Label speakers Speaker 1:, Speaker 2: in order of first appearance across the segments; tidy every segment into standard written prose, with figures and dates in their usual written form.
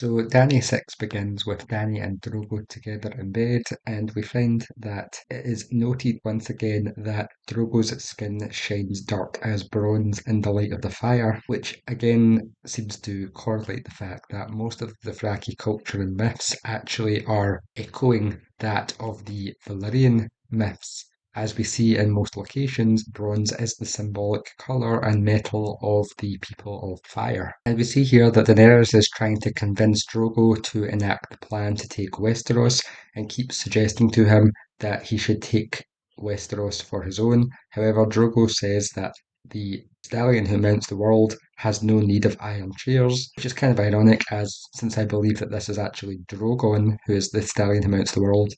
Speaker 1: So Dany 6 begins with Dany and Drogo together in bed, and we find that it is noted once again that Drogo's skin shines dark as bronze in the light of the fire, which again seems to correlate the fact that most of the Dothraki culture and myths actually are echoing that of the Valyrian myths. As we see in most locations, bronze is the symbolic colour and metal of the people of fire. And we see here that Daenerys is trying to convince Drogo to enact the plan to take Westeros and keeps suggesting to him that he should take Westeros for his own. However, Drogo says that the stallion who mounts the world has no need of iron chairs, which is kind of ironic as since I believe that this is actually Drogon who is the stallion who mounts the world,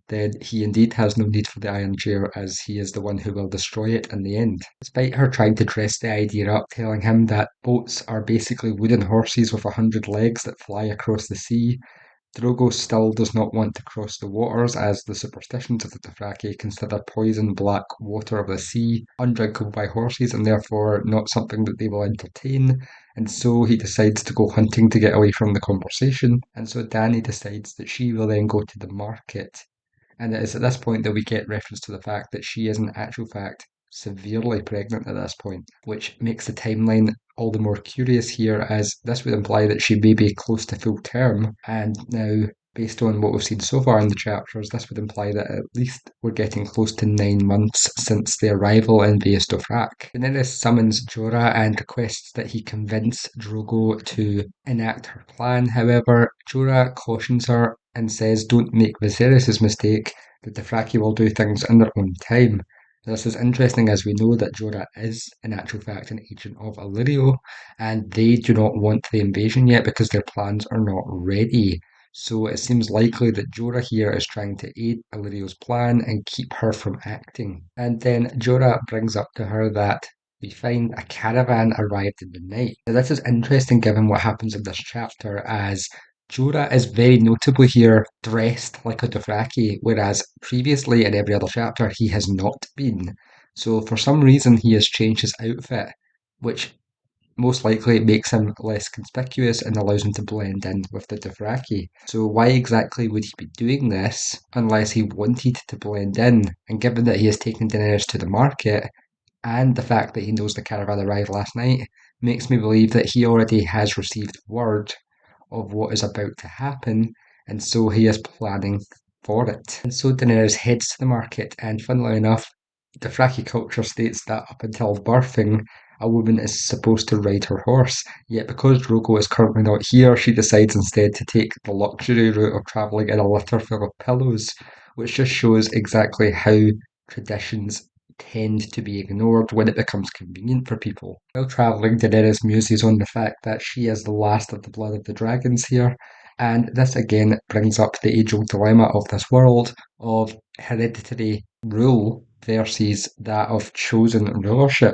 Speaker 1: then he indeed has no need for the iron chair as he is the one who will destroy it in the end. Despite her trying to dress the idea up, telling him that boats are basically wooden horses with 100 legs that fly across the sea, Drogo still does not want to cross the waters as the superstitions of the Dothraki consider poison black water of the sea undrinkable by horses and therefore not something that they will entertain. And so he decides to go hunting to get away from the conversation. And so Dany decides that she will then go to the market, and it is at this point that we get reference to the fact that she is in actual fact severely pregnant at this point, which makes the timeline all the more curious here, as this would imply that she may be close to full term. And now, based on what we've seen so far in the chapters, this would imply that at least we're getting close to 9 months since the arrival in Vaes Dothrak. Daenerys summons Jorah and requests that he convince Drogo to enact her plan. However, Jorah cautions her and says, "Don't make Viserys' mistake. The Dothraki will do things in their own time." This is interesting as we know that Jorah is, in actual fact, an agent of Illyrio, and they do not want the invasion yet because their plans are not ready. So it seems likely that Jorah here is trying to aid Illyrio's plan and keep her from acting. And then Jorah brings up to her that we find a caravan arrived in the night. Now, this is interesting given what happens in this chapter, as Jorah is very notably here dressed like a Dothraki, whereas previously in every other chapter he has not been. So for some reason he has changed his outfit, which most likely makes him less conspicuous and allows him to blend in with the Dothraki. So why exactly would he be doing this unless he wanted to blend in? And given that he has taken Daenerys to the market, and the fact that he knows the caravan arrived last night, makes me believe that he already has received word of what is about to happen, and so he is planning for it. And so Daenerys heads to the market, and funnily enough, Dothraki culture states that up until birthing, a woman is supposed to ride her horse. Yet because Drogo is currently not here, she decides instead to take the luxury route of travelling in a litter full of pillows, which just shows exactly how traditions tend to be ignored when it becomes convenient for people. While travelling, Daenerys muses on the fact that she is the last of the blood of the dragons here, and this again brings up the age-old dilemma of this world of hereditary rule versus that of chosen rulership,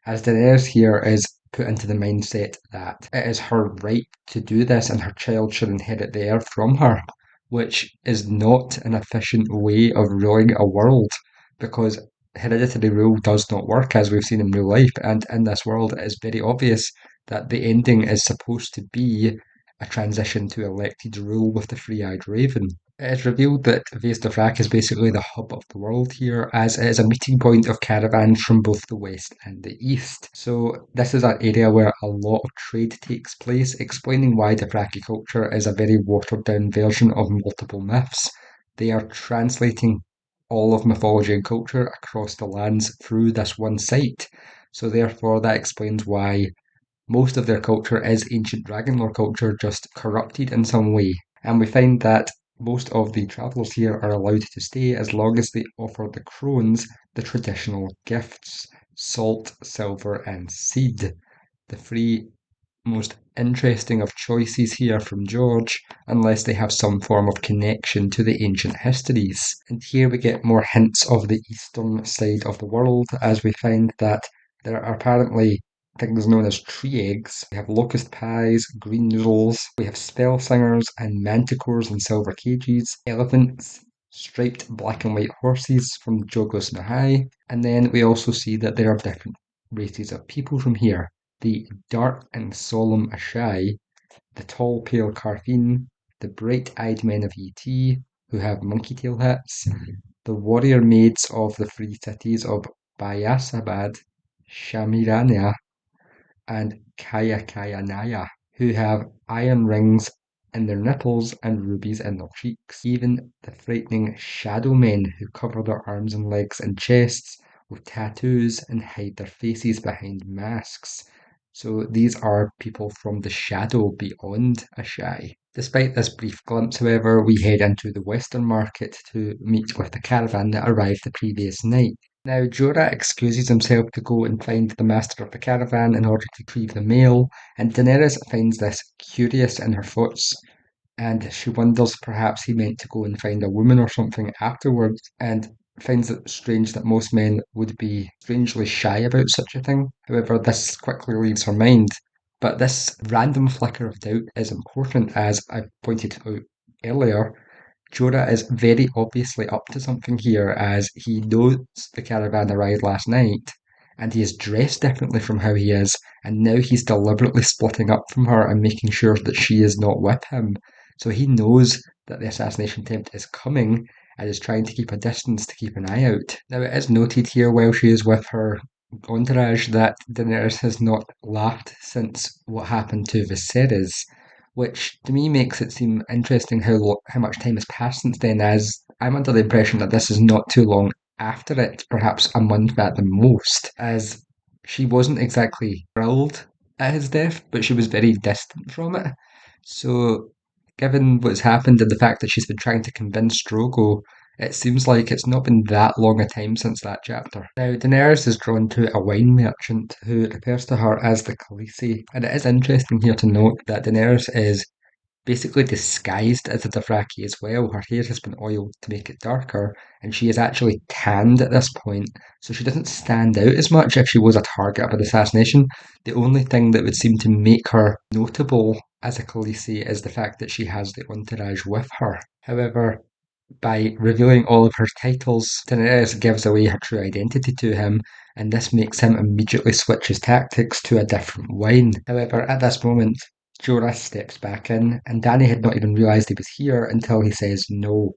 Speaker 1: as Daenerys here is put into the mindset that it is her right to do this and her child should inherit the earth from her, which is not an efficient way of ruling a world, because hereditary rule does not work as we've seen in real life, and in this world it is very obvious that the ending is supposed to be a transition to elected rule with the three-eyed raven. It is revealed that Vaes Dothrak is basically the hub of the world here, as it is a meeting point of caravans from both the west and the east. So this is an area where a lot of trade takes place, explaining why Dothraki culture is a very watered-down version of multiple myths. They are translating all of mythology and culture across the lands through this one site. So therefore that explains why most of their culture is ancient dragon lore culture, just corrupted in some way. And we find that most of the travellers here are allowed to stay as long as they offer the crones the traditional gifts: salt, silver, and seed. The three most interesting of choices here from George, unless they have some form of connection to the ancient histories. And here we get more hints of the eastern side of the world, as we find that there are apparently things known as tree eggs. We have locust pies, green noodles, we have spell singers and manticores in silver cages, elephants, striped black and white horses from Jogos Nahai, and then we also see that there are different races of people from here: the dark and solemn Ashai, the tall, pale Carthene, the bright-eyed men of ET, who have monkey tail hats, the warrior maids of the free cities of Bayasabad, Shamirania, and Kayakanaya, who have iron rings in their nipples and rubies in their cheeks. Even the frightening shadow men who cover their arms and legs and chests with tattoos and hide their faces behind masks. So these are people from the shadow beyond Ashai. Despite this brief glimpse, however, we head into the Western market to meet with the caravan that arrived the previous night. Now, Jorah excuses himself to go and find the master of the caravan in order to retrieve the mail, and Daenerys finds this curious in her thoughts, and she wonders perhaps he meant to go and find a woman or something afterwards, and finds it strange that most men would be strangely shy about such a thing. However, this quickly leaves her mind. But this random flicker of doubt is important, as I pointed out earlier. Jorah is very obviously up to something here, as he knows the caravan arrived last night, and he is dressed differently from how he is, and now he's deliberately splitting up from her and making sure that she is not with him. So he knows that the assassination attempt is coming and is trying to keep a distance to keep an eye out. Now, it is noted here while she is with her entourage that Daenerys has not laughed since what happened to Viserys, which to me makes it seem interesting how much time has passed since then, as I'm under the impression that this is not too long after it, perhaps a month at the most, as she wasn't exactly thrilled at his death, but she was very distant from it. So, given what's happened and the fact that she's been trying to convince Drogo, it seems like it's not been that long a time since that chapter. Now, Daenerys is drawn to a wine merchant who refers to her as the Khaleesi, and it is interesting here to note that Daenerys is basically disguised as a Dothraki as well. Her hair has been oiled to make it darker, and she is actually tanned at this point, so she doesn't stand out as much if she was a target of an assassination. The only thing that would seem to make her notable as a Khaleesi is the fact that she has the entourage with her. However, by revealing all of her titles, Daenerys gives away her true identity to him, and this makes him immediately switch his tactics to a different wine. However, at this moment, Jorah steps back in, and Dany had not even realised he was here until he says no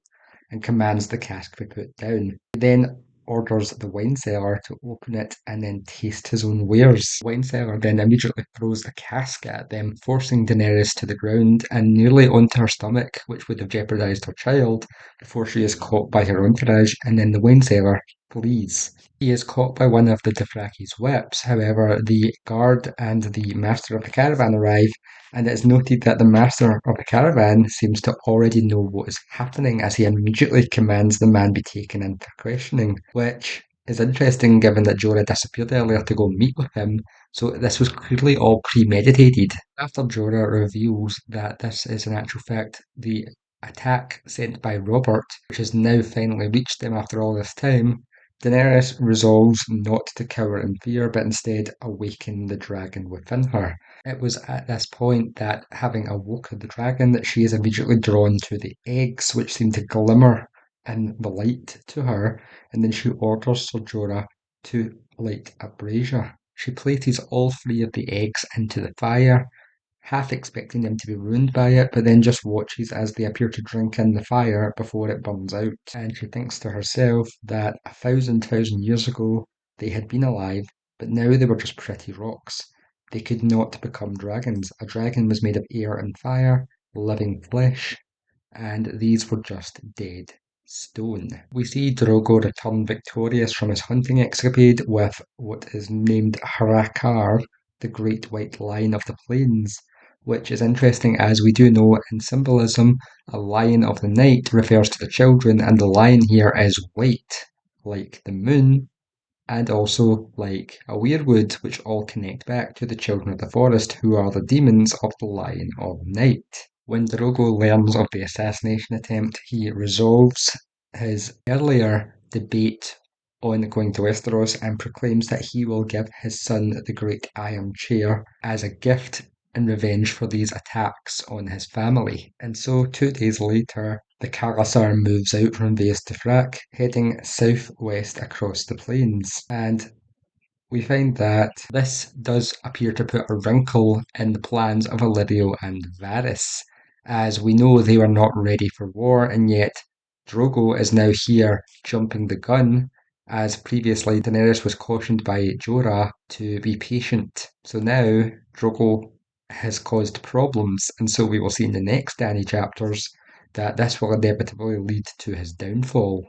Speaker 1: and commands the cask be put down. He then orders the wine cellar to open it and then taste his own wares. The wine cellar then immediately throws the cask at them, forcing Daenerys to the ground and nearly onto her stomach, which would have jeopardised her child before she is caught by her entourage, and then the wine cellar flees. He is caught by one of the Dothraki's whips. However, the guard and the master of the caravan arrive, and it is noted that the master of the caravan seems to already know what is happening, as he immediately commands the man be taken into questioning, which is interesting given that Jorah disappeared earlier to go meet with him, so this was clearly all premeditated. After Jorah reveals that this is in actual fact the attack sent by Robert, which has now finally reached them after all this time, Daenerys resolves not to cower in fear, but instead awaken the dragon within her. It was at this point that, having awoken the dragon, that she is immediately drawn to the eggs, which seem to glimmer in the light to her, and then she orders Ser Jorah to light a brazier. She places all three of the eggs into the fire, half expecting them to be ruined by it, but then just watches as they appear to drink in the fire before it burns out. And she thinks to herself that 1,000 years ago they had been alive, but now they were just pretty rocks. They could not become dragons. A dragon was made of air and fire, living flesh, and these were just dead stone. We see Drogo return victorious from his hunting escapade with what is named Harakar, the Great White Lion of the Plains, which is interesting as we do know in symbolism, a lion of the night refers to the children, and the lion here is white, like the moon, and also like a weirwood, which all connect back to the children of the forest, who are the demons of the Lion of Night. When Drogo learns of the assassination attempt, he resolves his earlier debate on going to Westeros and proclaims that he will give his son the Great Iron Chair as a gift in revenge for these attacks on his family. And so 2 days later, the Khalasar moves out from Vaes Tefrak, heading southwest across the plains. And We find that this does appear to put a wrinkle in the plans of Illyrio and Varys, as we know they were not ready for war, and yet Drogo is now here jumping the gun, as previously Daenerys was cautioned by Jorah to be patient. So now Drogo has caused problems, and so we will see in the next Dany chapters that this will inevitably lead to his downfall.